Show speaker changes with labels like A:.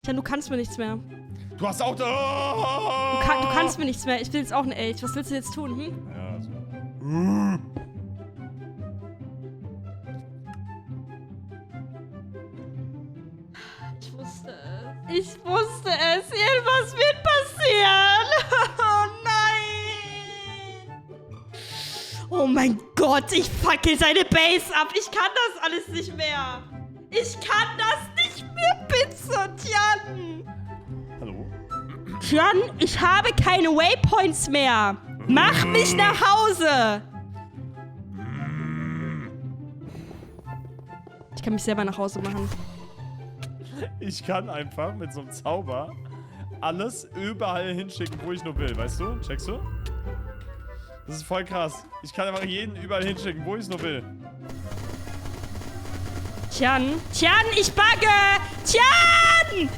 A: Tian, du kannst mir nichts mehr.
B: Du hast auch...
A: Du kannst mir nichts mehr. Ich will jetzt auch ein Elch. Was willst du jetzt tun, hm?
B: Ja, so.
A: Ich wusste es. Ich wusste es. Irgendwas wird passieren. Oh nein. Oh mein Gott, ich fackel seine Base ab. Ich kann das alles nicht mehr. Ich kann das nicht mehr, bitte, Tian.
B: Hallo?
A: Tian, ich habe keine Waypoints mehr. Mach mich nach Hause. Ich kann mich selber nach Hause machen.
B: Ich kann einfach mit so einem Zauber alles überall hinschicken, wo ich nur will, weißt du? Checkst du? Das ist voll krass. Ich kann einfach jeden überall hinschicken, wo ich es nur will.
A: Tian, ich bugge! Tian!